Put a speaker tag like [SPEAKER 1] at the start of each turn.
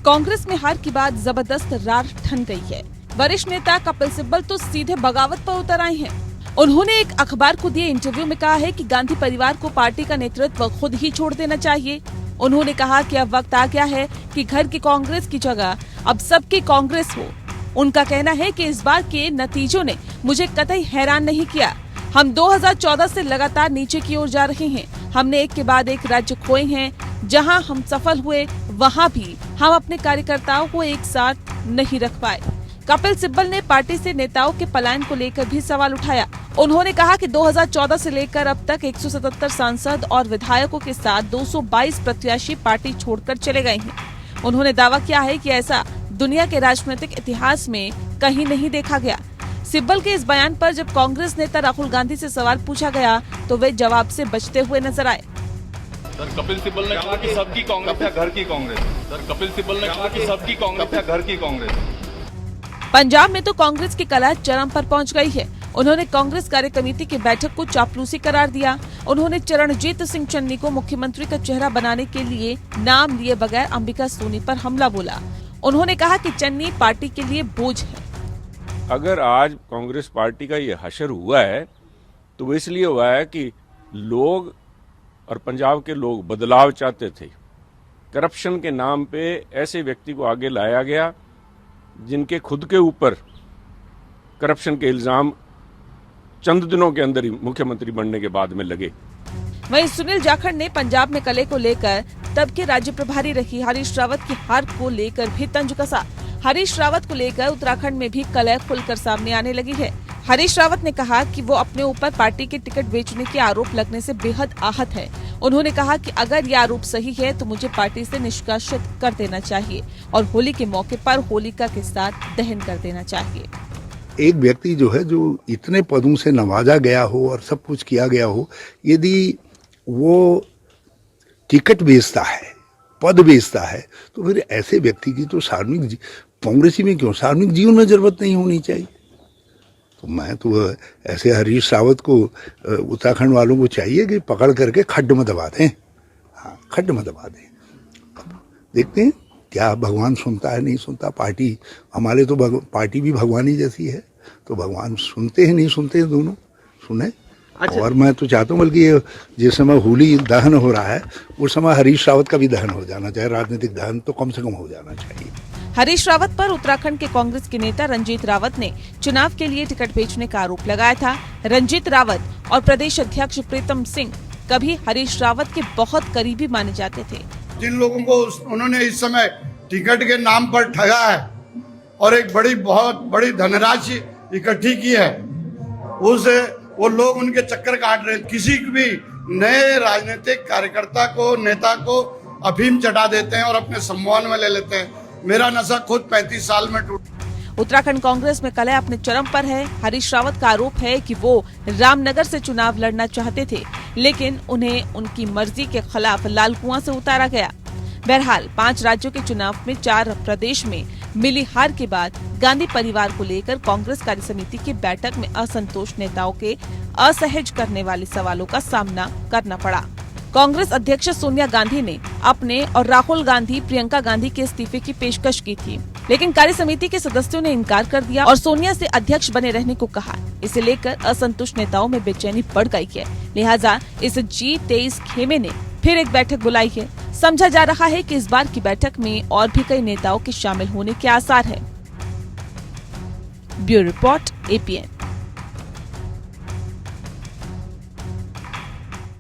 [SPEAKER 1] कांग्रेस में हार के बाद जबरदस्त रार ठन गई है। वरिष्ठ नेता कपिल सिब्बल तो सीधे बगावत पर उतर आए हैं। उन्होंने एक अखबार को दिए इंटरव्यू में कहा है कि गांधी परिवार को पार्टी का नेतृत्व खुद ही छोड़ देना चाहिए। उन्होंने कहा कि अब वक्त आ गया है कि घर की कांग्रेस की जगह अब सबकी कांग्रेस हो। उनका कहना है कि इस बार के नतीजों ने मुझे कतई हैरान नहीं किया। हम 2014 से लगातार नीचे की ओर जा रहे हैं। हमने एक के बाद एक राज्य खोए हैं। जहां हम सफल हुए वहां भी हम अपने कार्यकर्ताओं को एक साथ नहीं रख पाए। कपिल सिब्बल ने पार्टी से नेताओं के पलायन को लेकर भी सवाल उठाया। उन्होंने कहा कि 2014 से लेकर अब तक 177 सांसद और विधायकों के साथ 222 प्रत्याशी पार्टी छोड़कर चले गए हैं। उन्होंने दावा किया है कि ऐसा दुनिया के राजनीतिक इतिहास में कहीं नहीं देखा गया। सिब्बल के इस बयान पर जब कांग्रेस नेता राहुल गांधी से सवाल पूछा गया तो वे जवाब से बचते हुए नजर आए।
[SPEAKER 2] सर, कपिल सिब्बल ने कहा कि सबकी कांग्रेस है घर की कांग्रेस। सर, कपिल सिब्बल ने कहा कि सबकी कांग्रेस है घर की कांग्रेस।
[SPEAKER 1] पंजाब में तो कांग्रेस की कलह चरम पर पहुंच गई है। उन्होंने कांग्रेस कार्य कमेटी की बैठक को चापलूसी करार दिया। उन्होंने चरणजीत सिंह चन्नी को मुख्यमंत्री का चेहरा बनाने के लिए नाम लिए बगैर अंबिका सोनी पर हमला बोला। उन्होंने कहा कि चन्नी पार्टी के लिए बोझ है।
[SPEAKER 3] अगर आज कांग्रेस पार्टी का ये हशर हुआ है तो वो इसलिए हुआ है कि लोग और पंजाब के लोग बदलाव चाहते थे। करप्शन के नाम पे ऐसे व्यक्ति को आगे लाया गया जिनके खुद के ऊपर करप्शन के इल्जाम चंद दिनों के अंदर ही मुख्यमंत्री बनने के बाद में लगे।
[SPEAKER 1] वहीं सुनील जाखड़ ने पंजाब में कले को लेकर तब के राज्य प्रभारी रही हरीश रावत की हार को लेकर भी तंज कसा। हरीश रावत को लेकर उत्तराखंड में भी कलह खुलकर सामने आने लगी है। हरीश रावत ने कहा कि वो अपने ऊपर पार्टी के टिकट बेचने के आरोप लगने से बेहद आहत है। उन्होंने कहा कि अगर ये आरोप सही है तो मुझे पार्टी से निष्कासित कर देना चाहिए और होली के मौके पर होलिका के साथ दहन कर देना चाहिए।
[SPEAKER 4] एक व्यक्ति जो है जो इतने पदों से नवाजा गया हो और सब कुछ किया गया हो, यदि वो टिकट बेचता है, पद बेचता है, तो फिर ऐसे व्यक्ति की तो सार्वजनिक कांग्रेसी में क्यों सार्वजनिक जीवन में जरूरत नहीं होनी चाहिए। तो मैं तो ऐसे हरीश रावत को उत्तराखंड वालों को चाहिए कि पकड़ करके खड्ड में दबा दें। हाँ, खड्ड में दबा दें। देखते हैं क्या भगवान सुनता है नहीं सुनता। पार्टी हमारे तो पार्टी भी भगवान ही जैसी है, तो भगवान सुनते हैं नहीं सुनते हैं, दोनों सुने। अच्छा। और मैं तो चाहता हूँ बल्कि जिस समय होली दहन हो रहा है उस समय हरीश रावत का भी दहन हो जाना चाहिए। राजनीतिक दहन तो कम से कम हो जाना चाहिए।
[SPEAKER 1] हरीश रावत पर उत्तराखंड के कांग्रेस के नेता रंजीत रावत ने चुनाव के लिए टिकट बेचने का आरोप लगाया था। रंजीत रावत और प्रदेश अध्यक्ष प्रीतम सिंह कभी हरीश रावत के बहुत करीबी माने जाते थे।
[SPEAKER 5] जिन लोगों को उन्होंने इस समय टिकट के नाम पर ठगा है और एक बहुत बड़ी धनराशि इकट्ठी की है, वो लोग उनके चक्कर काट रहे हैं। किसी भी नए राजनीतिक कार्यकर्ता को, नेता को अफीम चटा देते हैं और अपने सम्मान में ले लेते हैं। मेरा नशा खुद 35 साल में टूटा।
[SPEAKER 1] उत्तराखंड कांग्रेस में कलह अपने चरम पर है। हरीश रावत का आरोप है कि वो रामनगर से चुनाव लड़ना चाहते थे, लेकिन उन्हें उनकी मर्जी के खिलाफ लालकुआं से उतारा गया। बहरहाल 5 राज्यों के चुनाव में 4 प्रदेश में मिली हार के बाद गांधी परिवार को लेकर कांग्रेस कार्य समिति की बैठक में असंतोष नेताओं के असहज करने वाले सवालों का सामना करना पड़ा। कांग्रेस अध्यक्ष सोनिया गांधी ने अपने और राहुल गांधी, प्रियंका गांधी के इस्तीफे की पेशकश की थी, लेकिन कार्य समिति के सदस्यों ने इनकार कर दिया और सोनिया से अध्यक्ष बने रहने को कहा। इसे लेकर असंतुष्ट नेताओं में बेचैनी बढ़ गई है। लिहाजा इस G23 खेमे ने फिर एक बैठक बुलाई है। समझा जा रहा है कि इस बार की बैठक में और भी कई नेताओं के शामिल होने के आसार है। Bureau report APN।